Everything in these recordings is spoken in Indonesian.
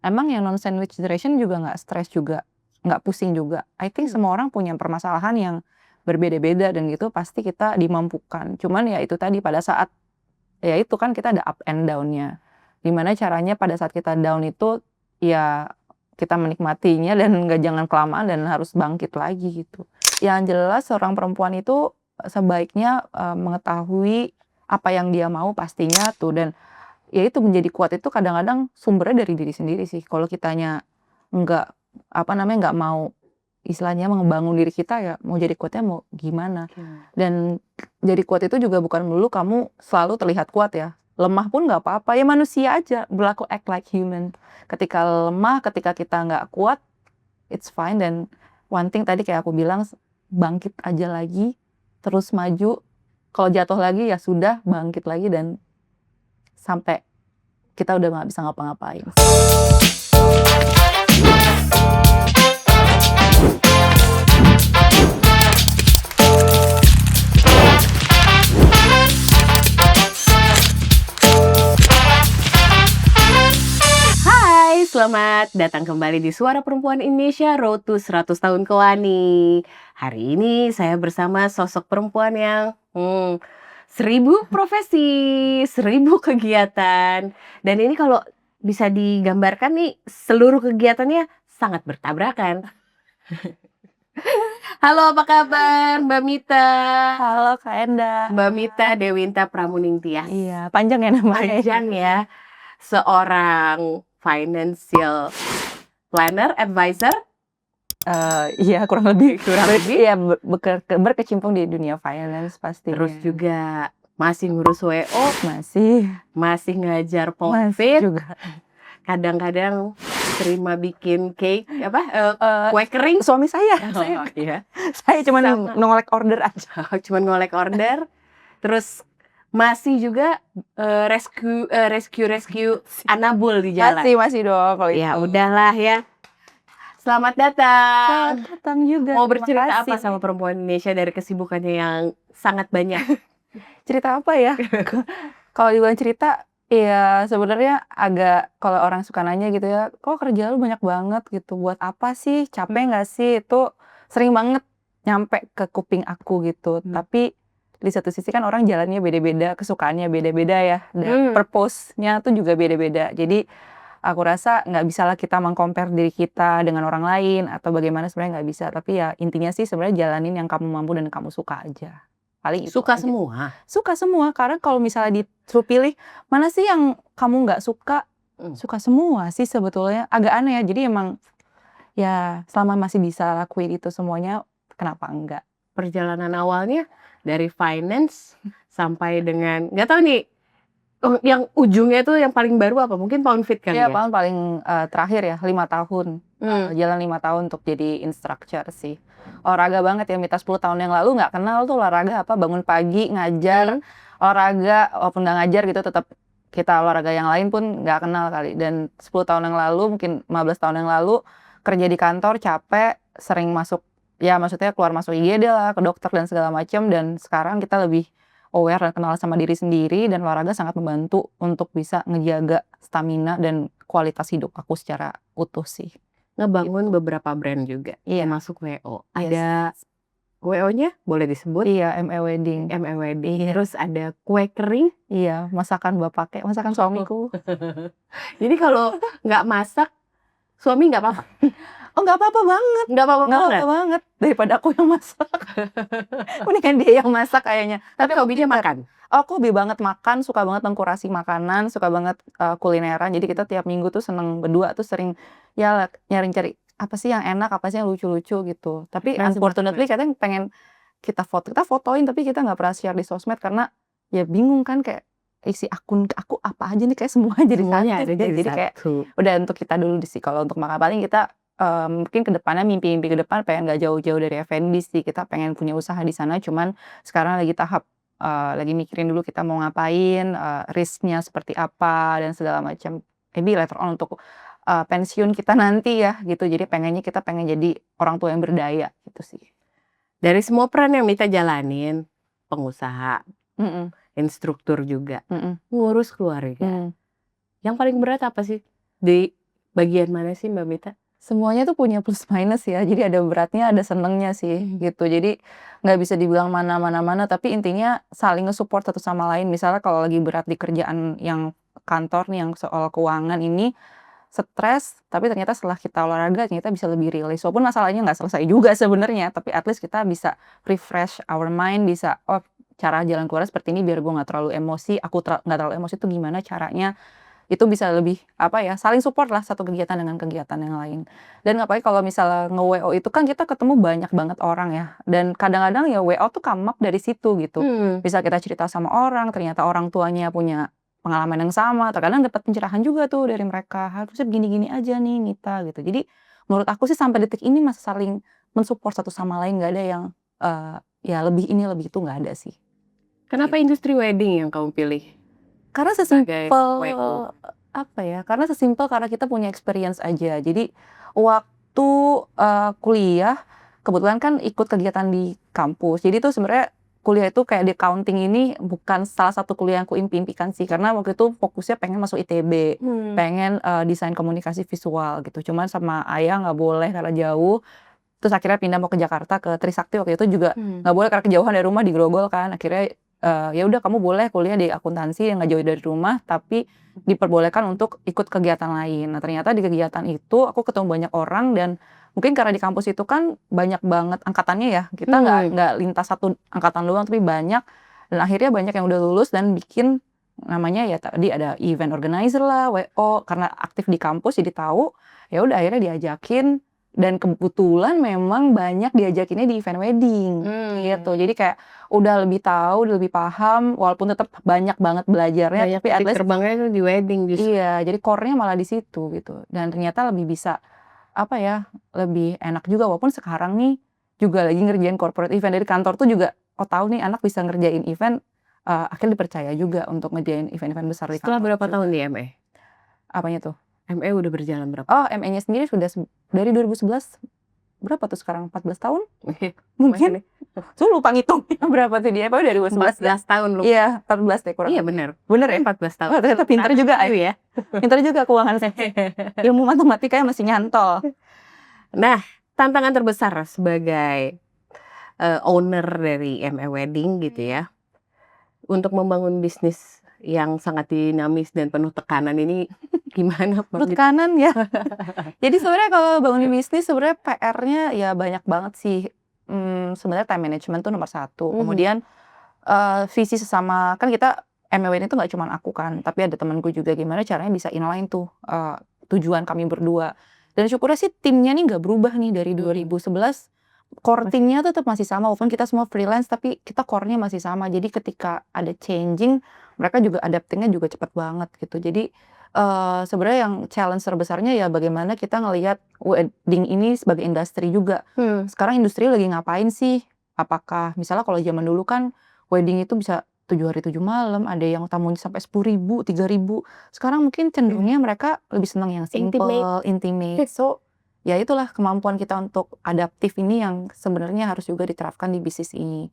emang yang non sandwich generation juga nggak stres juga, nggak pusing juga. I think semua orang punya permasalahan yang berbeda-beda dan gitu pasti kita dimampukan. Cuman ya itu tadi pada saat ya itu kan kita ada up and down-nya. Gimana caranya pada saat kita down itu ya kita menikmatinya dan jangan kelamaan dan harus bangkit lagi gitu. Yang jelas seorang perempuan itu sebaiknya mengetahui apa yang dia mau pastinya tuh, dan ya itu menjadi kuat itu kadang-kadang sumbernya dari diri sendiri sih. Kalau kitanya nggak nggak mau istilahnya membangun diri kita, ya mau jadi kuatnya mau gimana. Dan jadi kuat itu juga bukan melulu kamu selalu terlihat kuat ya. Lemah pun nggak apa-apa, ya manusia aja, berlaku act like human. Ketika lemah, ketika kita nggak kuat, it's fine. Dan one thing tadi kayak aku bilang, bangkit aja lagi, terus maju. Kalau jatuh lagi ya sudah, bangkit lagi dan sampai kita udah nggak bisa ngapa-ngapain. Selamat datang kembali di Suara Perempuan Indonesia Road to 100 tahun Kewani. Hari ini saya bersama sosok perempuan yang 1000 profesi, 1000 kegiatan. Dan ini kalau bisa digambarkan nih, seluruh kegiatannya sangat bertabrakan. Halo, apa kabar Mbak Mita? Halo Kak Enda. Mbak Mita Dewinta Pramuningtyas. Iya, panjang ya namanya. Panjang ya. Seorang financial planner, advisor. Iya, kurang lebih. Iya, berkecimpung di dunia finance pasti. Terus juga masih ngurus WO, masih ngajar POMFIT juga. Kadang-kadang terima bikin cake kue kering. Suami saya. Iya. Saya cuma ngolek order aja. Cuma ngolek order. Terus masih juga rescue anabul di jalan. Masih dong kalau ya itu. Udahlah ya. Selamat datang. Selamat datang juga. Mau bercerita apa sama perempuan Indonesia dari kesibukannya yang sangat banyak? Cerita apa ya? Kalau dibilang cerita, ya sebenarnya agak, kalau orang suka nanya gitu ya, kok kerja lu banyak banget gitu, buat apa sih? Capek nggak sih? Itu sering banget nyampe ke kuping aku gitu. Tapi di satu sisi kan orang jalannya beda-beda, kesukaannya beda-beda ya, dan purpose-nya tuh juga beda-beda. Jadi aku rasa nggak bisa lah kita meng-compare diri kita dengan orang lain atau bagaimana, sebenarnya nggak bisa. Tapi ya intinya sih sebenarnya jalanin yang kamu mampu dan kamu suka aja. Paling itu suka aja. Suka semua, karena kalau misalnya disuruh pilih mana sih yang kamu nggak suka, suka semua sih sebetulnya. Agak aneh ya, jadi emang ya selama masih bisa lakuin itu semuanya, kenapa enggak. Perjalanan awalnya dari finance sampai dengan nggak tahu nih yang ujungnya tuh yang paling baru apa? Mungkin POMFIT kali ya? Iya, paling terakhir ya 5 tahun. Jalan 5 tahun untuk jadi instructor sih. Olahraga banget ya, Mita 10 tahun yang lalu nggak kenal tuh olahraga apa, bangun pagi, ngajar, olahraga, walaupun nggak ngajar gitu tetap kita olahraga yang lain pun nggak kenal kali. Dan 10 tahun yang lalu, mungkin 15 tahun yang lalu, kerja di kantor capek, sering masuk, ya maksudnya keluar masuk IGD lah, ke dokter dan segala macam. Dan sekarang kita lebih aware dan kenal sama diri sendiri, dan olahraga sangat membantu untuk bisa ngejaga stamina dan kualitas hidup aku secara utuh sih. Ngebangun beberapa brand juga, masuk WO. Ada WO-nya boleh disebut? Iya, ME Wedding. Iya. Terus ada kue kering. Iya, masakan bapaknya, masakan suamiku. Jadi kalau nggak masak, suami nggak apa-apa? Oh, nggak apa-apa banget. Nggak apa-apa banget. Daripada aku yang masak. Mendingan dia yang masak kayaknya. Tapi hobinya makan? Aku hobi banget makan, suka banget mengkurasi makanan, suka banget kulineran. Jadi kita tiap minggu tuh seneng berdua tuh sering ya nyari-cari apa sih yang enak, apa sih yang lucu-lucu gitu. Tapi unfortunately kadang pengen kita fotoin, tapi kita nggak pernah share di sosmed karena ya bingung kan, kayak isi akun aku apa aja nih, kayak semua jadi satu. Jadi kayak udah untuk kita dulu sih. Kalau untuk makan paling kita mungkin kedepannya mimpi ke depan pengen nggak jauh-jauh dari F&B sih. Kita pengen punya usaha di sana, cuman sekarang lagi tahap lagi mikirin dulu kita mau ngapain, risknya seperti apa dan segala macam. Maybe later on untuk pensiun kita nanti ya gitu. Jadi kita pengen jadi orang tua yang berdaya gitu sih. Dari semua peran yang Mita jalanin, pengusaha, instruktur juga, ngurus keluarga. Yang paling berat apa sih di Bagian mana sih Mbak Mita? Semuanya tuh punya plus minus ya, jadi ada beratnya, ada senengnya sih, gitu. Jadi nggak bisa dibilang mana, tapi intinya saling nge-support satu sama lain. Misalnya kalau lagi berat di kerjaan yang kantor nih, yang soal keuangan ini, stres, tapi ternyata setelah kita olahraga ternyata bisa lebih rilis. Walaupun masalahnya nggak selesai juga sebenarnya, tapi at least kita bisa refresh our mind, bisa, "Oh, cara jalan keluarnya seperti ini biar gue nggak terlalu emosi, aku nggak terlalu emosi tuh gimana caranya?" Itu bisa lebih, apa ya, saling support lah satu kegiatan dengan kegiatan yang lain. Dan apalagi kalau misalnya nge-WO itu kan kita ketemu banyak banget orang ya, dan kadang-kadang ya WO tuh come up dari situ gitu. Bisa kita cerita sama orang, ternyata orang tuanya punya pengalaman yang sama, terkadang dapat pencerahan juga tuh dari mereka, "Harusnya gini-gini aja nih Mita," gitu. Jadi menurut aku sih sampai detik ini masih saling men-support satu sama lain, nggak ada yang, ya lebih ini lebih itu, nggak ada sih. Kenapa industri wedding yang kamu pilih Karena sebagai sesimpel, WO? apa ya, karena kita punya experience aja. Jadi waktu, kuliah, kebetulan kan ikut kegiatan di kampus. Jadi tuh sebenarnya kuliah itu kayak di accounting ini bukan salah satu kuliah yang kuimpi-impikan sih, karena waktu itu fokusnya pengen masuk ITB, pengen, desain komunikasi visual gitu. Cuman sama ayah nggak boleh karena jauh, terus akhirnya pindah mau ke Jakarta, ke Trisakti waktu itu juga nggak boleh karena kejauhan dari rumah di Grogol kan. Akhirnya, ya udah kamu boleh kuliah di akuntansi yang nggak jauh dari rumah, tapi diperbolehkan untuk ikut kegiatan lain. Nah ternyata di kegiatan itu aku ketemu banyak orang dan mungkin karena di kampus itu kan banyak banget angkatannya ya, kita nggak lintas satu angkatan doang tapi banyak, dan akhirnya banyak yang udah lulus dan bikin namanya ya tadi ada event organizer lah, WO, karena aktif di kampus jadi tahu, ya udah akhirnya diajakin. Dan kebetulan memang banyak diajakinnya di event wedding, gitu. Jadi kayak udah lebih tahu, udah lebih paham, walaupun tetap banyak banget belajarnya, Banyak tapi at titik least terbangnya itu di wedding justru. iya, jadi core-nya malah di situ, gitu. Dan ternyata lebih bisa, apa ya, lebih enak juga, walaupun sekarang nih juga lagi ngerjain corporate event. Dari kantor tuh juga, oh tahu nih anak bisa ngerjain event, akhirnya dipercaya juga untuk ngerjain event-event besar di Setelah kantor berapa tahun juga. di ME? Apanya tuh? ME udah berjalan berapa? Oh, ME-nya sendiri sudah dari 2011, berapa tuh sekarang, 14 tahun? Masih Mungkin? nih. Saya lupa ngitungnya berapa tuh dia, pokoknya dari 2011 ya? 14 tahun lu. Iya, 14 deh kurang Iya lebih. bener. Bener ya? 14 tahun. Oh ternyata pinter juga ya. pinter juga keuangan saya. Ilmu matematikanya masih nyantol. Nah, tantangan terbesar sebagai owner dari ME Wedding gitu ya, untuk membangun bisnis yang sangat dinamis dan penuh tekanan ini gimana Mbak Menurut Mita? kanan ya. Jadi sebenarnya kalau bangun bisnis sebenarnya PR-nya ya banyak banget sih. Sebenarnya time management tuh nomor 1. Kemudian, visi sesama, kan kita MWN itu nggak cuman aku kan, tapi ada temanku juga, gimana caranya bisa inline tuh, tujuan kami berdua. Dan syukurnya sih timnya nih nggak berubah nih dari 2011, core timnya tetap masih sama, walaupun kita semua freelance tapi kita core-nya masih sama. Jadi ketika ada changing, mereka juga adapting-nya juga cepet banget gitu. Jadi, sebenarnya yang challenge terbesarnya ya bagaimana kita ngelihat wedding ini sebagai industri juga. Sekarang industri lagi ngapain sih? Apakah misalnya kalau zaman dulu kan wedding itu bisa 7 hari 7 malam, ada yang tamunya sampai 10.000, 3.000. Sekarang mungkin cenderungnya mereka lebih senang yang simple, intimate. So, ya itulah kemampuan kita untuk adaptif ini yang sebenarnya harus juga diterapkan di bisnis ini,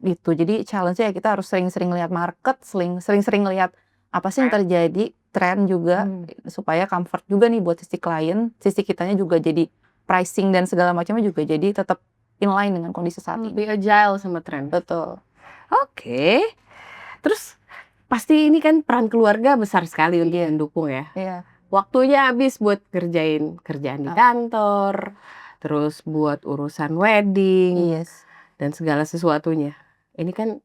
gitu. Jadi challenge-nya ya kita harus sering-sering lihat market, sering-sering lihat apa sih yang terjadi, tren juga, supaya comfort juga nih buat sisi klien, sisi kitanya juga jadi pricing dan segala macamnya juga jadi tetap inline dengan kondisi saat ini. Lebih agile sama tren. Betul. Oke. Terus pasti ini kan peran keluarga besar sekali untuk Iya. mendukung ya. Iya. Waktunya habis buat kerjain kerjaan di kantor, terus buat urusan wedding, Yes. dan segala sesuatunya. Ini kan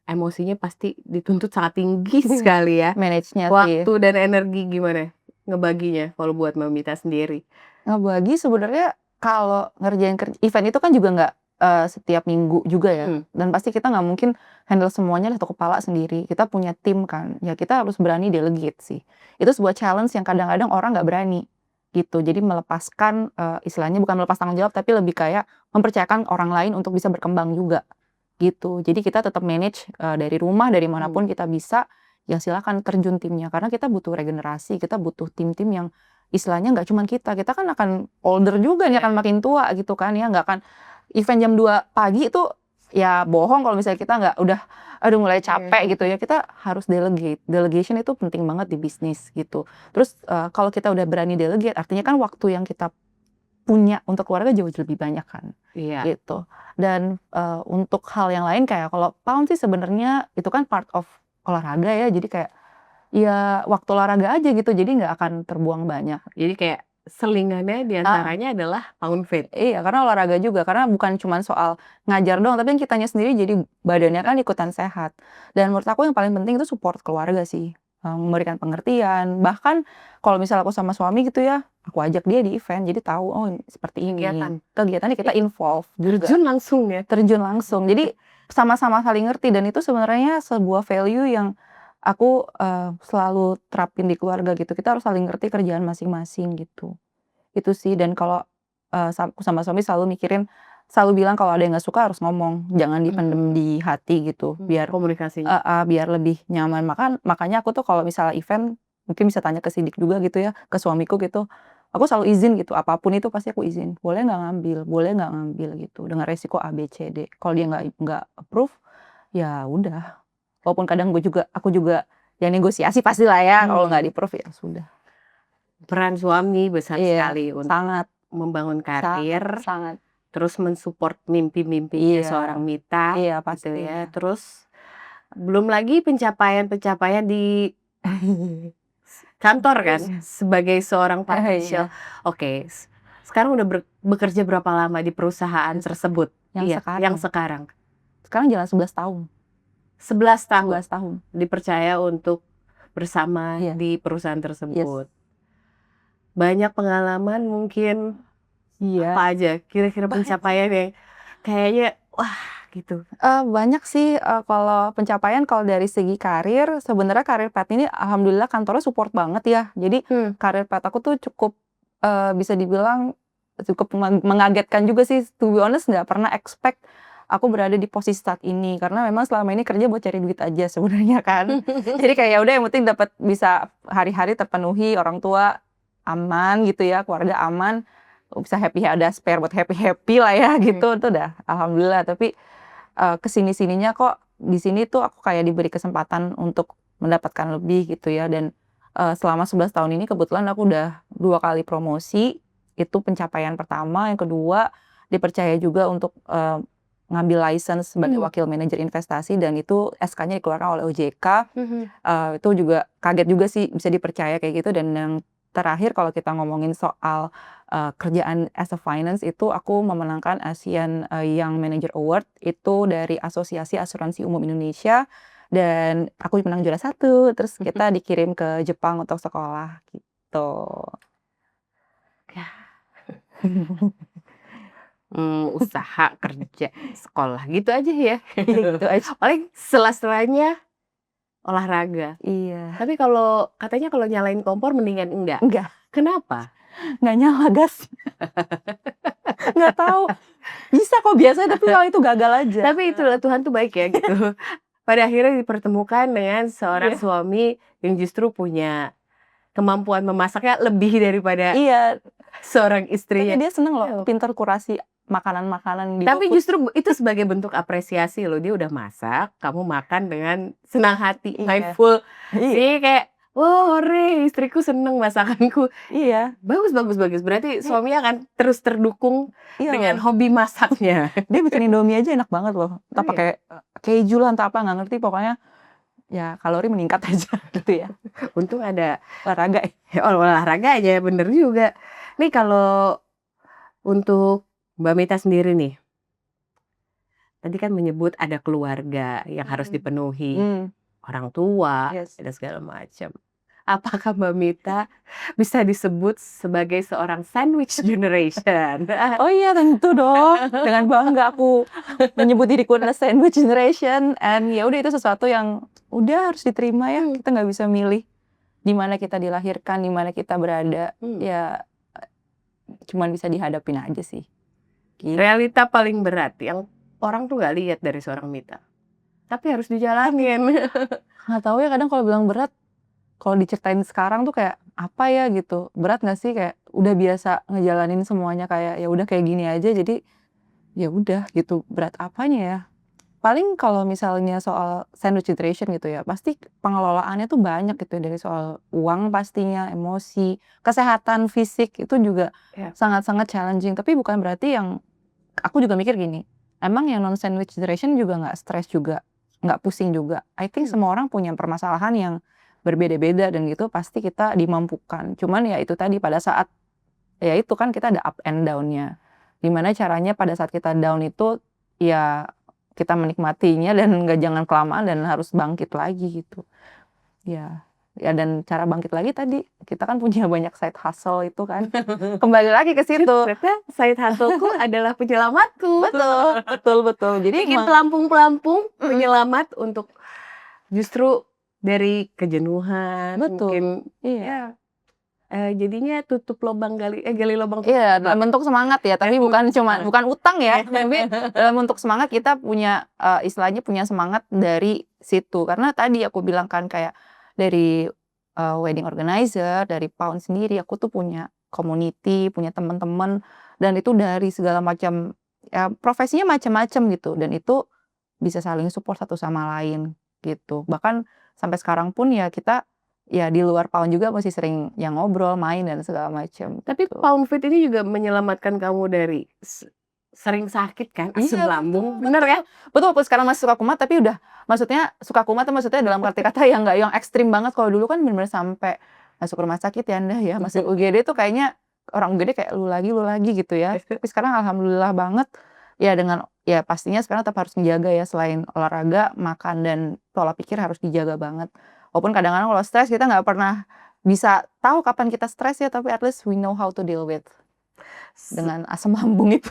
emosinya pasti dituntut sangat tinggi sekali ya. Manage-nya sih. Waktu dan energi gimana ngebaginya kalau buat Mbak Mita sendiri? Ngebagi sebenarnya kalau ngerjain event itu kan juga nggak, setiap minggu juga ya, dan pasti kita nggak mungkin handle semuanya satu kepala sendiri. Kita punya tim kan, ya kita harus berani delegate sih. Itu sebuah challenge yang kadang-kadang orang nggak berani, gitu. Jadi melepaskan, istilahnya bukan melepas tanggung jawab, tapi lebih kayak mempercayakan orang lain untuk bisa berkembang juga, gitu. Jadi kita tetap manage, dari rumah, dari manapun kita bisa, ya silakan terjun timnya. Karena kita butuh regenerasi, kita butuh tim-tim yang istilahnya nggak cuman kita kan akan older juga nih, akan makin tua gitu kan ya, nggak akan event jam 2 pagi itu ya bohong kalau misalnya kita nggak udah aduh mulai Iya. capek gitu ya, kita harus delegate. Delegation itu penting banget di bisnis gitu. Terus kalau kita udah berani delegate, artinya kan waktu yang kita punya untuk keluarga jauh lebih banyak kan, Iya. gitu. Dan untuk hal yang lain kayak kalau pound sih sebenarnya itu kan part of olahraga ya, jadi kayak ya waktu olahraga aja gitu, jadi nggak akan terbuang banyak. Jadi kayak selingannya diantaranya adalah pound feet. Iya, karena olahraga juga, karena bukan cuma soal ngajar doang, tapi kan kitanya sendiri jadi badannya kan ikutan sehat. Dan menurut aku yang paling penting itu support keluarga sih, memberikan pengertian, bahkan kalau misal aku sama suami gitu ya, aku ajak dia di event, jadi tahu, oh seperti ini, Kegiatan. kegiatannya kita involve juga, Terjun langsung ya. terjun langsung. Jadi sama-sama saling ngerti dan itu sebenarnya sebuah value yang aku selalu terapin di keluarga gitu, kita harus saling ngerti kerjaan masing-masing gitu. Itu sih dan kalau, aku sama suami selalu mikirin, selalu bilang kalau ada yang nggak suka harus ngomong, jangan dipendem di hati gitu, biar Komunikasinya. biar lebih nyaman. Makanya aku tuh kalau misalnya event, mungkin bisa tanya ke Sidik juga gitu ya, ke suamiku gitu, aku selalu izin gitu, apapun itu pasti aku izin, boleh nggak ngambil gitu, dengan resiko A, B, C, D. Kalau dia nggak approve, ya udah. Walaupun kadang aku juga ya negosiasi pastilah ya, kalau nggak di-approve ya sudah. Peran suami besar Iya, sekali untuk sangat membangun karir, sangat. terus mensupport mimpi-mimpinya Iya, seorang Mita, iya gitu ya. pastinya. Terus belum lagi pencapaian-pencapaian di kantor kan sebagai seorang financial. Iya, Oke, sekarang udah bekerja berapa lama di perusahaan tersebut? yang Iya, yang sekarang. sekarang. Sekarang jalan 11 tahun, 11 tahun 11 tahun. dipercaya untuk bersama Iya, di perusahaan yes. tersebut. Banyak pengalaman mungkin Iya. apa aja kira-kira Banyak. pencapaian yang kayaknya wah gitu. Banyak sih, kalau pencapaian kalau dari segi karir, sebenarnya karir path ini alhamdulillah kantornya support banget ya. Jadi karir path aku tuh cukup, bisa dibilang cukup mengagetkan juga sih, to be honest nggak pernah expect aku berada di posisi saat ini. Karena memang selama ini kerja buat cari duit aja sebenarnya kan. Jadi kayak ya udah yang penting dapat bisa hari-hari terpenuhi, orang tua aman gitu ya, keluarga aman, bisa happy, ada spare buat happy-happy lah ya gitu, itu udah alhamdulillah. Tapi kesini-sininya kok di sini tuh aku kayak diberi kesempatan untuk mendapatkan lebih gitu ya dan selama 11 tahun ini kebetulan aku udah 2 kali promosi, itu pencapaian pertama. Yang kedua dipercaya juga untuk ngambil license sebagai wakil manajer investasi dan itu SK-nya dikeluarkan oleh OJK. Itu juga kaget juga sih bisa dipercaya kayak gitu. Dan yang terakhir kalau kita ngomongin soal kerjaan as a finance, itu aku memenangkan ASEAN Young Manager Award itu dari Asosiasi Asuransi Umum Indonesia dan aku menang juara 1, terus kita dikirim ke Jepang untuk sekolah gitu. Usaha, kerja, sekolah gitu aja ya. Gitu aja. Paling sela-selanya olahraga. Iya. Tapi kalau katanya kalau nyalain kompor mendingan enggak. Enggak, Kenapa? nggak nyala gas. Nggak tahu. Bisa kok biasanya, tapi kalau itu gagal aja. Tapi itulah Tuhan tuh baik ya gitu. Pada akhirnya dipertemukan dengan seorang Iya. suami yang justru punya kemampuan memasaknya lebih daripada Iya, seorang tapi istrinya. dia seneng loh, pintar kurasi makanan-makanan di Tapi GoFood. justru itu sebagai bentuk apresiasi loh, dia udah masak, kamu makan dengan senang hati, Iya. mindful. Iya. Jadi kayak, "Oh, hore, istriku seneng masakanku." Iya. Bagus. Berarti suaminya akan terus terdukung Iya dengan loh. hobi masaknya. Dia bikin Indomie aja enak banget loh. Entah Oh, iya? pakai keju lah, entah apa nggak ngerti, pokoknya ya kalori meningkat aja gitu ya. Untung ada Olahraga ya. olahraganya, bener juga. Nih kalau untuk Mbak Mita sendiri nih, tadi kan menyebut ada keluarga yang harus dipenuhi, orang tua, Yes. dan segala macam. Apakah Mbak Mita bisa disebut sebagai seorang sandwich generation? Oh iya tentu dong, dengan bangga aku menyebut diriku adalah sandwich generation, and ya udah itu sesuatu yang udah harus diterima ya, kita nggak bisa milih di mana kita dilahirkan, di mana kita berada, ya cuman bisa dihadapin aja sih. Gitu. Realita paling berat yang orang tuh nggak lihat dari seorang Mita, tapi harus dijalanin. Nggak tahu ya, kadang kalau bilang berat, kalau diceritain sekarang tuh kayak apa ya gitu, berat nggak sih, kayak udah biasa ngejalanin semuanya kayak ya udah kayak gini aja, jadi ya udah gitu, berat apanya ya? Paling kalau misalnya soal sandwich generation gitu ya, pasti pengelolaannya tuh banyak gitu ya, dari soal uang pastinya, emosi, kesehatan fisik itu juga Ya. sangat-sangat challenging. Tapi bukan berarti yang aku juga mikir gini, emang yang non sandwich generation juga nggak stres juga, nggak pusing juga. I think semua orang punya permasalahan yang berbeda-beda dan gitu pasti kita dimampukan. Cuman ya itu tadi pada saat ya itu kan kita ada up and down-nya. Gimana caranya pada saat kita down itu ya kita menikmatinya dan nggak jangan kelamaan dan harus bangkit lagi gitu. Ya, ya dan cara bangkit lagi tadi kita kan punya banyak side hustle itu kan. Kembali lagi ke situ. Ternyata side hustle-ku adalah penyelamatku. Betul, betul, betul. Jadi Bikin pelampung-pelampung penyelamat untuk justru dari kejenuhan, betul. mungkin Iya. ya jadinya tutup lubang gali lubang Iya, dalam bentuk semangat ya, tapi bukan bukan utang ya, tapi dalam bentuk semangat kita punya, istilahnya punya semangat dari situ. Karena tadi aku bilang kan kayak dari, wedding organizer, dari Pound sendiri, aku tuh punya community, punya teman-teman, dan itu dari segala macam, ya profesinya macam-macam gitu, dan itu bisa saling support satu sama lain, gitu. Bahkan sampai sekarang pun ya kita, ya di luar Pound juga masih sering yang ngobrol, main, dan segala macam, Tapi gitu. Pound Fit ini juga menyelamatkan kamu dari sering sakit kan, asam Iya, lambung, betul, bener ya? betul, walaupun sekarang masih suka kumat, tapi udah maksudnya suka kumat tuh maksudnya dalam arti kata yang nggak yang ekstrim banget. Kalau dulu kan bener-bener sampai masuk rumah sakit ya Anda ya, masuk UGD tuh kayaknya orang UGD kayak, "Lu lagi," gitu ya. Tapi sekarang alhamdulillah banget, ya dengan ya pastinya sekarang tetap harus menjaga ya, selain olahraga, makan, dan pola pikir harus dijaga banget. Walaupun kadang-kadang kalau stres kita nggak pernah bisa tahu kapan kita stres ya, tapi at least we know how to deal with dengan asam lambung itu.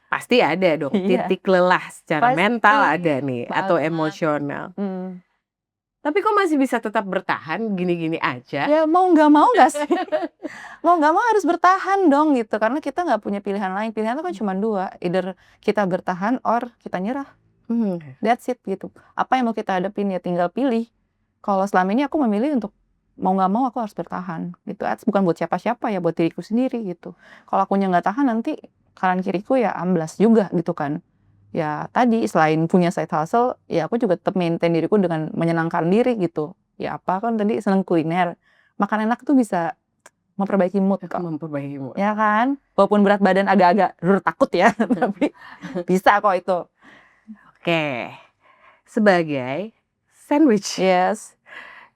Pasti ada dong Iya, titik lelah secara pasti mental ada nih atau banget. emosional. Mhm. Tapi kok masih bisa tetap bertahan gini-gini aja? Ya mau nggak sih? Mau nggak mau harus bertahan dong gitu, karena kita nggak punya pilihan lain. Pilihan itu kan cuma 2, either kita bertahan or kita nyerah, Hmm. that's it gitu. Apa yang mau kita hadapin ya tinggal pilih. Kalau selama ini aku memilih untuk mau nggak mau aku harus bertahan gitu, bukan buat siapa-siapa ya, buat diriku sendiri gitu. Kalau akunya nggak tahan nanti kanan kiriku ya amblas juga gitu kan. Ya tadi selain punya side hustle, ya aku juga tetap maintain diriku dengan menyenangkan diri gitu. Ya apa kan tadi seneng kuliner, makan enak tuh bisa memperbaiki mood kok, Memperbaiki mood. ya kan? Walaupun berat badan agak-agak takut ya, tapi bisa kok itu. Oke, sebagai sandwich Yes,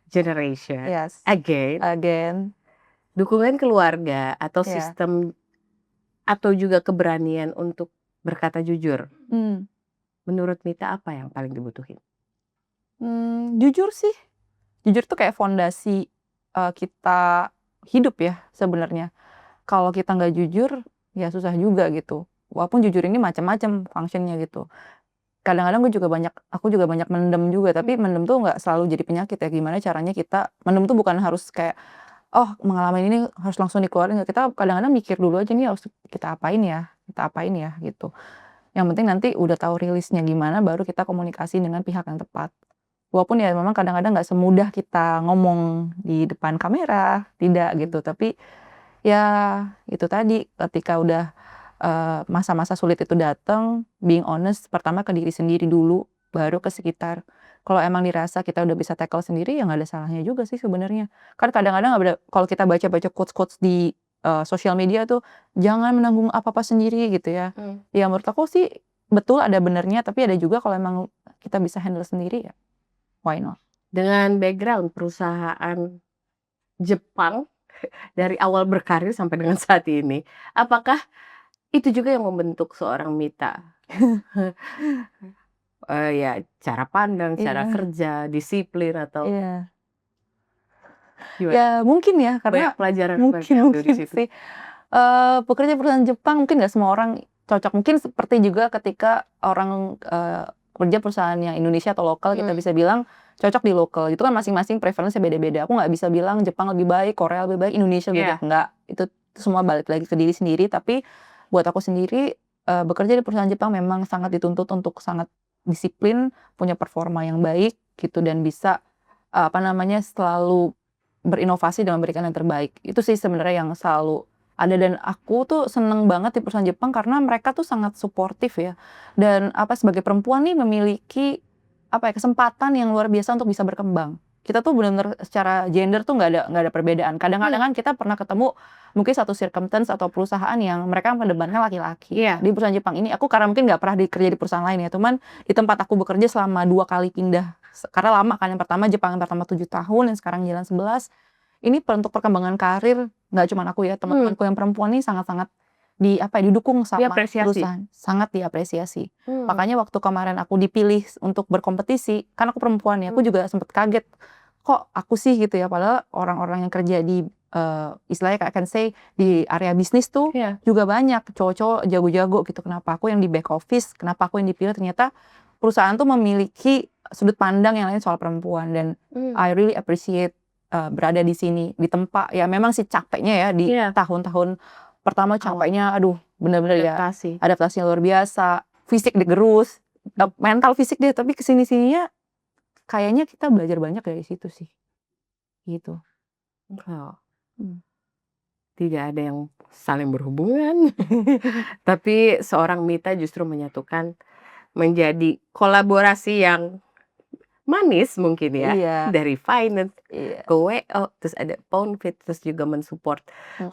generation, yes, again, again, dukungan keluarga atau ya. sistem atau juga keberanian untuk berkata jujur. Menurut Mita apa yang paling dibutuhin? Jujur sih, jujur tuh kayak fondasi, kita hidup ya sebenarnya. Kalau kita nggak jujur, ya susah juga gitu. Walaupun jujur ini macam-macam function-nya gitu. Kadang-kadang aku juga banyak mendem juga, tapi mendem tuh nggak selalu jadi penyakit ya. Gimana caranya kita mendem tuh bukan harus kayak, oh mengalami ini harus langsung dikeluarin, nggak. Kita kadang-kadang mikir dulu aja nih harus kita apain ya gitu. Yang penting nanti udah tahu rilisnya gimana, baru kita komunikasi dengan pihak yang tepat. Walaupun ya memang kadang-kadang nggak semudah kita ngomong di depan kamera, tidak gitu. Tapi ya itu tadi, ketika udah masa-masa sulit itu datang, being honest pertama ke diri sendiri dulu, baru ke sekitar. Kalau emang dirasa kita udah bisa tackle sendiri, ya nggak ada salahnya juga sih sebenarnya. Kan kadang-kadang kalau kita baca-baca quotes-quotes di sosial media tuh, jangan menanggung apa-apa sendiri gitu ya. Ya menurut aku sih betul ada benernya, tapi ada juga kalau emang kita bisa handle sendiri ya why not? Dengan background perusahaan Jepang dari awal berkarir sampai dengan saat ini, apakah itu juga yang membentuk seorang Mita? Ya cara pandang, cara Iya, kerja, disiplin atau iya. gimana? Ya mungkin ya, Banyak karena pelajaran mungkin dari situ. sih, pekerja perusahaan Jepang mungkin nggak semua orang cocok. Mungkin seperti juga ketika orang, kerja perusahaan yang Indonesia atau lokal kita bisa bilang cocok di lokal, itu kan masing-masing preference beda-beda. Aku nggak bisa bilang Jepang lebih baik, Korea lebih baik, Indonesia lebih baik, enggak. Itu semua balik lagi ke diri sendiri, tapi buat aku sendiri, bekerja di perusahaan Jepang memang sangat dituntut untuk sangat disiplin, punya performa yang baik gitu, dan bisa, selalu berinovasi dan memberikan yang terbaik. Itu sih sebenarnya yang selalu ada, dan aku tuh seneng banget di perusahaan Jepang karena mereka tuh sangat suportif ya. Dan sebagai perempuan nih memiliki kesempatan yang luar biasa untuk bisa berkembang. Kita tuh benar-benar secara gender tuh nggak ada perbedaan. Kadang-kadang kan kita pernah ketemu mungkin satu circumstance atau perusahaan yang mereka mengedepankan laki-laki. Iya. Di perusahaan Jepang ini aku karena mungkin nggak pernah kerja di perusahaan lain ya, cuman di tempat aku bekerja selama 2 kali pindah. Karena lama kan, yang pertama Jepang yang pertama 7 tahun, yang sekarang jalan 11. Ini untuk perkembangan karir nggak cuma aku ya, teman-temanku yang perempuan ini sangat-sangat didukung sama Diapresiasi? perusahaan, sangat diapresiasi. Makanya waktu kemarin aku dipilih untuk berkompetisi, kan aku perempuan ya, aku juga sempet kaget, kok aku sih gitu ya, padahal orang-orang yang kerja di istilahnya I can say di area bisnis tuh Iya. juga banyak cowok-cowok jago-jago gitu. Kenapa aku yang di back office, kenapa aku yang dipilih? Ternyata perusahaan tuh memiliki sudut pandang yang lain soal perempuan, dan I really appreciate berada di sini, di tempat ya memang sih capeknya ya di Iya. tahun-tahun pertama, capeknya aduh bener-bener ya, Adaptasi. adaptasinya luar biasa, fisik digerus, mental fisik deh, tapi kesini-sininya kayaknya kita belajar banyak dari situ sih, gitu. Oh. Hmm. Tidak ada yang saling berhubungan. Tapi seorang Mita justru menyatukan menjadi kolaborasi yang manis mungkin ya. Iya. Dari finance Iya. ke WO, terus ada Poundfeed, terus juga mensupport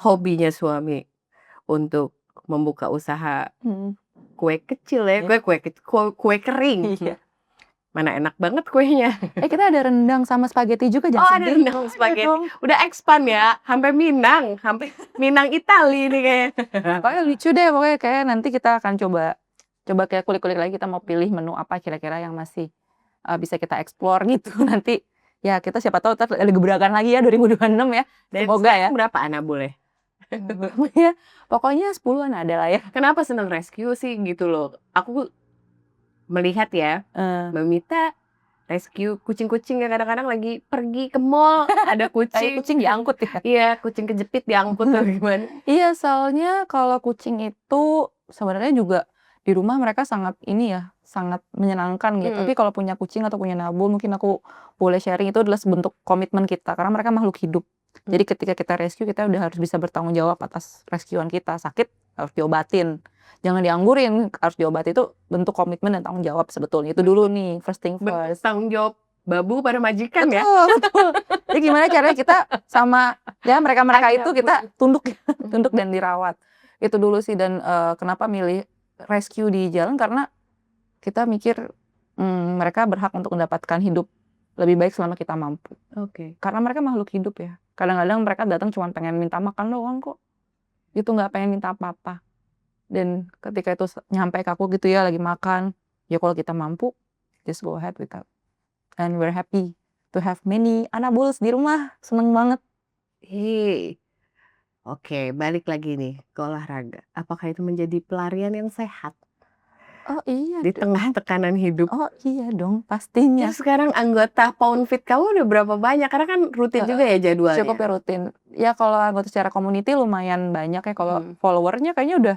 hobinya suami untuk membuka usaha kue kecil ya, kue kering. Iya. Mana enak banget kuenya. Kita ada rendang sama spaghetti juga, Oh, jangan ada sedih. rendang spaghetti. Udah expand ya, sampai Minang Itali nih kayaknya. Pokoknya lucu deh, pokoknya kayak nanti kita akan coba kayak kulik-kulik lagi, kita mau pilih menu apa kira-kira yang masih bisa kita explore gitu. Nanti ya kita siapa tahu ada gebrakan lagi ya 2026 ya. Dan Semoga ya. berapa Ana boleh? Ya, pokoknya 10-an ada lah ya. Kenapa seneng rescue sih gitu loh? Aku melihat ya, Mbak Mita rescue kucing-kucing yang kadang-kadang lagi pergi ke mall, ada kucing. Kucing diangkut ya. Iya, kucing kejepit diangkut tuh gimana? Iya, soalnya kalau kucing itu sebenarnya juga di rumah mereka sangat sangat menyenangkan gitu. Tapi kalau punya kucing atau punya nabul, mungkin aku boleh sharing, itu adalah sebentuk komitmen kita karena mereka makhluk hidup. Jadi ketika kita rescue, kita udah harus bisa bertanggung jawab atas rescuean kita. Sakit harus diobatin, jangan dianggurin, harus diobati. Itu bentuk komitmen dan tanggung jawab sebetulnya. Itu dulu nih, first thing first. Tanggung jawab babu pada majikan ya. Betul. Jadi gimana caranya kita sama ya mereka itu kita tunduk dan dirawat. Itu dulu sih. Dan kenapa milih rescue di jalan, karena kita mikir mereka berhak untuk mendapatkan hidup lebih baik selama kita mampu. Oke. Karena mereka makhluk hidup ya. Kadang-kadang mereka datang cuma pengen minta makan doang kok. Itu nggak pengen minta apa-apa. Dan ketika itu nyampe ke aku gitu ya, lagi makan, ya kalau kita mampu, just go ahead with that. And we're happy to have many Anabuls di rumah. Seneng banget. Oke, balik lagi nih ke olahraga. Apakah itu menjadi pelarian yang sehat? Oh iya Di tengah tekanan hidup. Oh iya dong, pastinya. Terus sekarang anggota Poundfeed kamu udah berapa banyak? Karena kan rutin juga ya jadwalnya. Cukup ya rutin. Ya kalau anggota secara community lumayan banyak ya. Kalau followernya kayaknya udah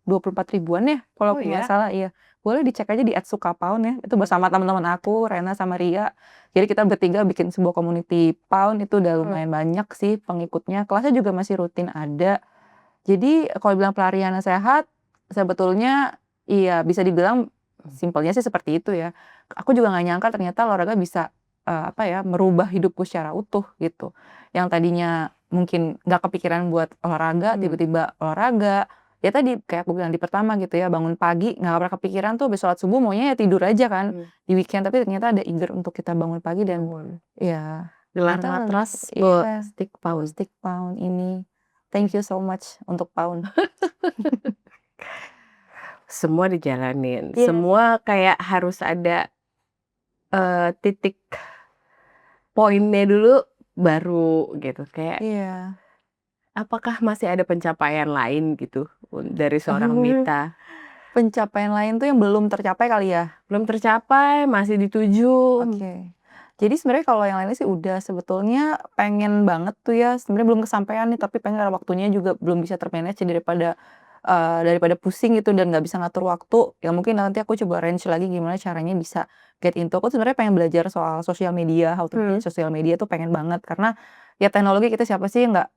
24 ribuan ya. Kalau aku nggak salah, iya. Boleh dicek aja di @sukapound ya. Itu bersama teman-teman aku, Rena sama Ria. Jadi kita bertiga bikin sebuah community Pound. Itu udah lumayan banyak sih pengikutnya. Kelasnya juga masih rutin ada. Jadi kalau bilang pelarian yang sehat, sebetulnya iya bisa dibilang simpelnya sih seperti itu ya. Aku juga nggak nyangka ternyata olahraga bisa merubah hidupku secara utuh gitu. Yang tadinya mungkin nggak kepikiran buat olahraga, tiba-tiba olahraga. Ya tadi kayak aku bilang di pertama gitu ya, bangun pagi nggak pernah kepikiran tuh habis sholat subuh maunya ya tidur aja kan di weekend. Tapi ternyata ada eager untuk kita bangun pagi dan ya gelar matras Stick Pound ini. Thank you so much untuk Pound. Semua dijalanin. Semua kayak harus ada titik poinnya dulu baru gitu. Kayak apakah masih ada pencapaian lain gitu dari seorang Mita? Pencapaian lain tuh yang belum tercapai kali ya? Belum tercapai, masih dituju. Oke. Jadi sebenarnya kalau yang lainnya sih udah sebetulnya pengen banget tuh ya. Sebenarnya belum kesampaian nih, tapi pengen waktunya juga belum bisa termanage daripada pusing gitu dan nggak bisa ngatur waktu. Ya mungkin nanti aku coba arrange lagi gimana caranya bisa get into. Aku sebenarnya pengen belajar soal sosial media, how to manage sosial media tuh pengen banget. Karena ya teknologi kita siapa sih nggak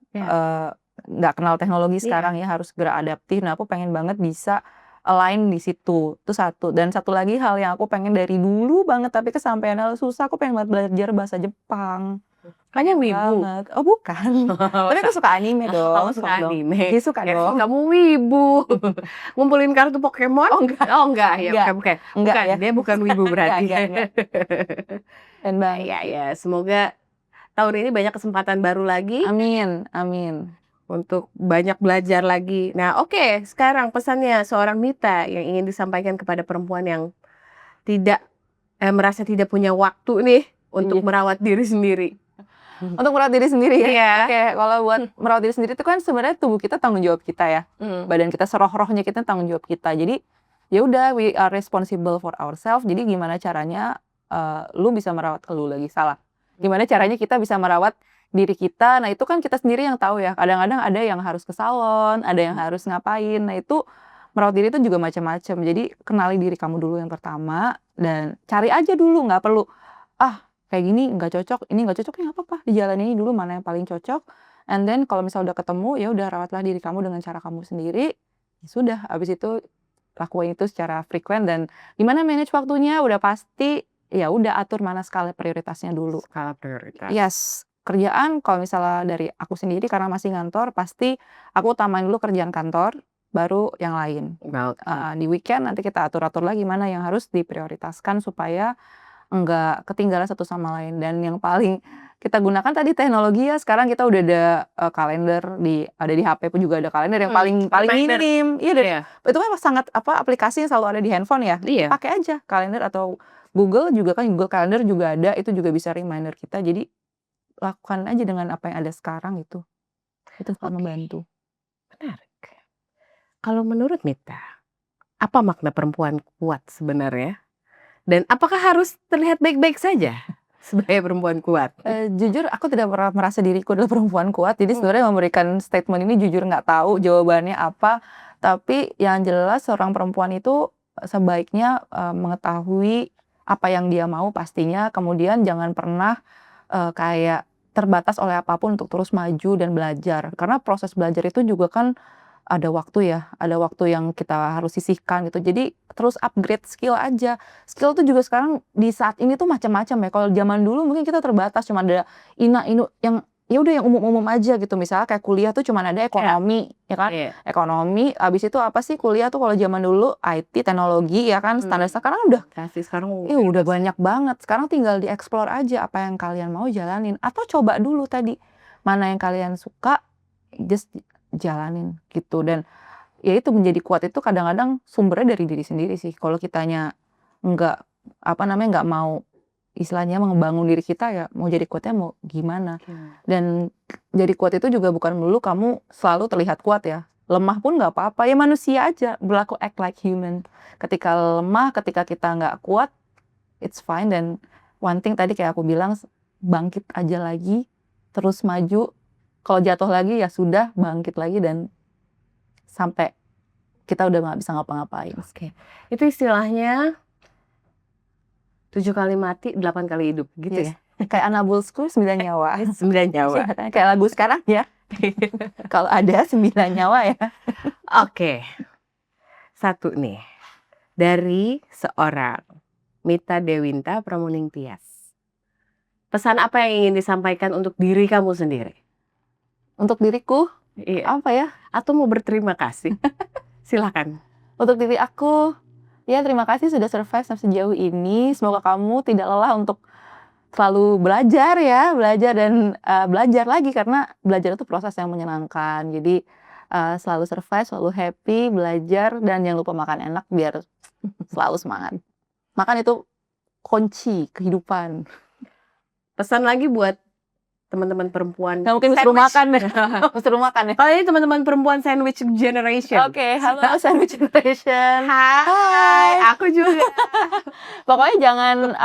nggak kenal teknologi Iya. sekarang ya, harus segera adaptif. Nah, aku pengen banget bisa align di situ, itu satu. Dan satu lagi hal yang aku pengen dari dulu banget tapi kesampaiannya susah, aku pengen banget belajar bahasa Jepang. Kamu Pengen wibu? banget. Oh bukan, tapi aku suka anime Oh, dong, suka stop dong. anime. Iya suka Kirain dong. kamu wibu. Ngumpulin kartu Pokemon? Oh enggak, Oh enggak ya, enggak, bukan. enggak Bukan, ya. dia bukan wibu berarti. Enggak. Keren banget Ya, sih. ya, semoga tahun ini banyak kesempatan baru lagi Amin, amin. untuk banyak belajar lagi. Nah, oke, sekarang pesannya seorang Mita yang ingin disampaikan kepada perempuan yang tidak merasa tidak punya waktu nih untuk Iya. merawat diri sendiri. Untuk merawat diri sendiri ya? Iya. Oke, kalau buat merawat diri sendiri itu kan sebenarnya tubuh kita tanggung jawab kita ya. Badan kita, seroh-rohnya kita tanggung jawab kita. Jadi ya udah, we are responsible for ourselves. Jadi gimana caranya lu bisa merawat lu lagi salah. Gimana caranya kita bisa merawat diri kita. Nah, itu kan kita sendiri yang tahu ya. Kadang-kadang ada yang harus ke salon, ada yang harus ngapain. Nah, itu merawat diri itu juga macam-macam. Jadi kenali diri kamu dulu yang pertama dan cari aja dulu, nggak perlu kayak gini nggak cocok, ini nggak cocok, ya nggak apa-apa, dijalanin dulu mana yang paling cocok, and then kalau misal udah ketemu, ya udah rawatlah diri kamu dengan cara kamu sendiri, ya sudah, habis itu lakuin itu secara frekuen dan gimana manage waktunya udah pasti, ya udah atur mana skala prioritasnya dulu. Skala prioritas. Yes, kerjaan kalau misalnya dari aku sendiri karena masih ngantor, pasti aku utamain dulu kerjaan kantor, baru yang lain. Di weekend nanti kita atur-atur lagi mana yang harus diprioritaskan supaya enggak ketinggalan satu sama lain. Dan yang paling kita gunakan tadi teknologi ya, sekarang kita udah ada kalender ada di HP pun juga ada kalender yang paling reminder. minim. Iya, Iya. itu kan sangat aplikasi yang selalu ada di handphone ya. Iya. Pakai aja kalender atau Google juga kan, Google Calendar juga ada, itu juga bisa reminder kita. Jadi lakukan aja dengan apa yang ada sekarang itu. Itu sangat membantu. Menarik. Kalau menurut Mita, apa makna perempuan kuat sebenarnya? Dan apakah harus terlihat baik-baik saja sebagai perempuan kuat? Jujur aku tidak pernah merasa diriku adalah perempuan kuat, jadi sebenarnya memberikan statement ini jujur nggak tahu jawabannya apa. Tapi yang jelas seorang perempuan itu sebaiknya mengetahui apa yang dia mau pastinya, kemudian jangan pernah kayak terbatas oleh apapun untuk terus maju dan belajar. Karena proses belajar itu juga kan ada waktu ya, ada waktu yang kita harus sisihkan gitu. Jadi terus upgrade skill aja. Skill tuh juga sekarang di saat ini tuh macam-macam ya. Kalau zaman dulu mungkin kita terbatas cuma ada inu yang ya udah yang umum-umum aja gitu. Misalnya kayak kuliah tuh cuma ada ekonomi, ya kan? Iya. Ekonomi, habis itu apa sih kuliah tuh kalau zaman dulu IT, teknologi ya kan, standar. Sekarang udah Sekarang udah banyak banget. Sekarang tinggal dieksplor aja apa yang kalian mau jalanin atau coba dulu tadi mana yang kalian suka, just jalanin gitu. Dan ya itu menjadi kuat itu kadang-kadang sumbernya dari diri sendiri sih. Kalau kitanya nggak nggak mau istilahnya membangun diri kita, ya mau jadi kuatnya mau gimana. Dan jadi kuat itu juga bukan melulu kamu selalu terlihat kuat ya. Lemah pun nggak apa-apa, ya manusia aja, berlaku act like human. Ketika lemah, ketika kita nggak kuat, it's fine. Dan one thing tadi kayak aku bilang, bangkit aja lagi, terus maju. Kalau jatuh lagi ya sudah, bangkit lagi dan sampai kita udah nggak bisa ngapa-ngapain. Oke, itu istilahnya 7 kali mati, 8 kali hidup gitu ya? Kayak Anabulsku 9 nyawa. 9 nyawa. Kayak lagu sekarang ya. Kalau ada 9 nyawa ya. Oke, satu nih dari seorang Mita Dewinta Pramuning Tias. Pesan apa yang ingin disampaikan untuk diri kamu sendiri? Untuk diriku, Iya. apa ya? Atau mau berterima kasih? Silakan. Untuk diri aku, ya terima kasih sudah survive sampai sejauh ini. Semoga kamu tidak lelah untuk selalu belajar ya, belajar dan belajar lagi, karena belajar itu proses yang menyenangkan. Jadi selalu survive, selalu happy, belajar, dan jangan lupa makan enak biar selalu semangat. Makan itu kunci kehidupan. Pesan lagi buat teman-teman perempuan. Nggak mungkin suruh makan deh. Suruh makan ya. Kalau ini teman-teman perempuan sandwich generation. Oke, halo sandwich generation. Hai, aku juga. Pokoknya jangan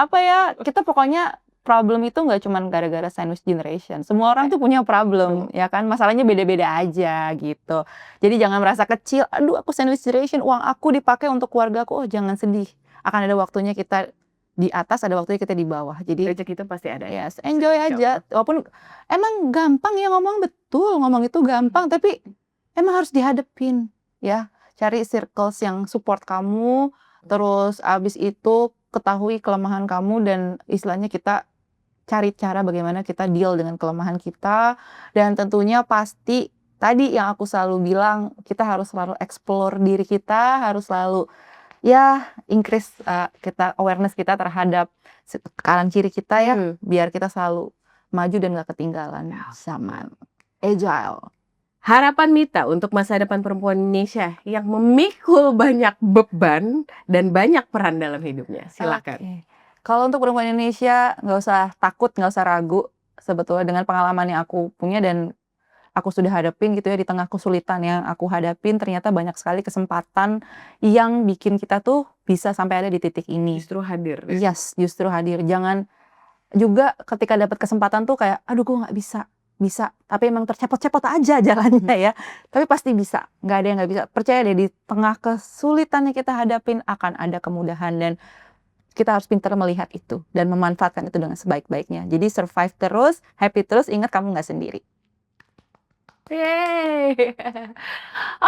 kita pokoknya problem itu nggak cuma gara-gara sandwich generation. Semua orang tuh punya problem, ya kan? Masalahnya beda-beda aja gitu. Jadi jangan merasa kecil. Aduh, aku sandwich generation, uang aku dipakai untuk keluargaku. Oh, jangan sedih. Akan ada waktunya kita di atas, ada waktunya kita di bawah. Jadi Rezeki itu pasti ada ya. yes, enjoy aja. Walaupun emang gampang ya ngomong, betul, ngomong itu gampang, tapi emang harus dihadepin ya. Cari circles yang support kamu, terus abis itu ketahui kelemahan kamu dan istilahnya kita cari cara bagaimana kita deal dengan kelemahan kita. Dan tentunya pasti tadi yang aku selalu bilang, kita harus selalu explore diri kita, harus selalu ya increase kita awareness kita terhadap kanan kiri kita ya, biar kita selalu maju dan gak ketinggalan zaman. Agile. Harapan Mita untuk masa depan perempuan Indonesia yang memikul banyak beban dan banyak peran dalam hidupnya. Silakan. Oke. Kalau untuk perempuan Indonesia nggak usah takut, nggak usah ragu. Sebetulnya dengan pengalaman yang aku punya dan aku sudah hadapin gitu ya, di tengah kesulitan yang aku hadapin, ternyata banyak sekali kesempatan yang bikin kita tuh bisa sampai ada di titik ini. Justru hadir. Yes, justru hadir. Jangan juga ketika dapat kesempatan tuh kayak, aduh gue nggak bisa. Bisa, tapi emang tercepot-cepot aja jalannya ya. Tapi pasti bisa, nggak ada yang nggak bisa. Percaya deh, di tengah kesulitan yang kita hadapin akan ada kemudahan, dan kita harus pintar melihat itu dan memanfaatkan itu dengan sebaik-baiknya. Jadi survive terus, happy terus, ingat kamu nggak sendiri. Yeay.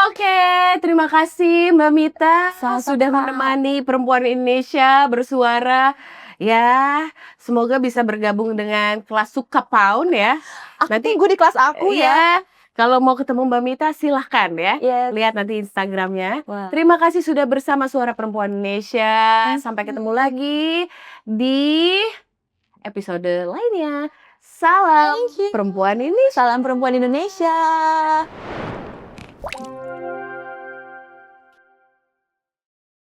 Oke, terima kasih Mbak Mita sudah menemani perempuan Indonesia bersuara. Ya, semoga bisa bergabung dengan kelas Suka Pound ya. Nanti gue di kelas aku ya. Kalau mau ketemu Mbak Mita silahkan ya. Yes. Lihat nanti Instagramnya. Wah. Terima kasih sudah bersama Suara Perempuan Indonesia. Sampai ketemu lagi di episode lainnya. Salam Thank you. Perempuan Indonesia. Salam perempuan Indonesia.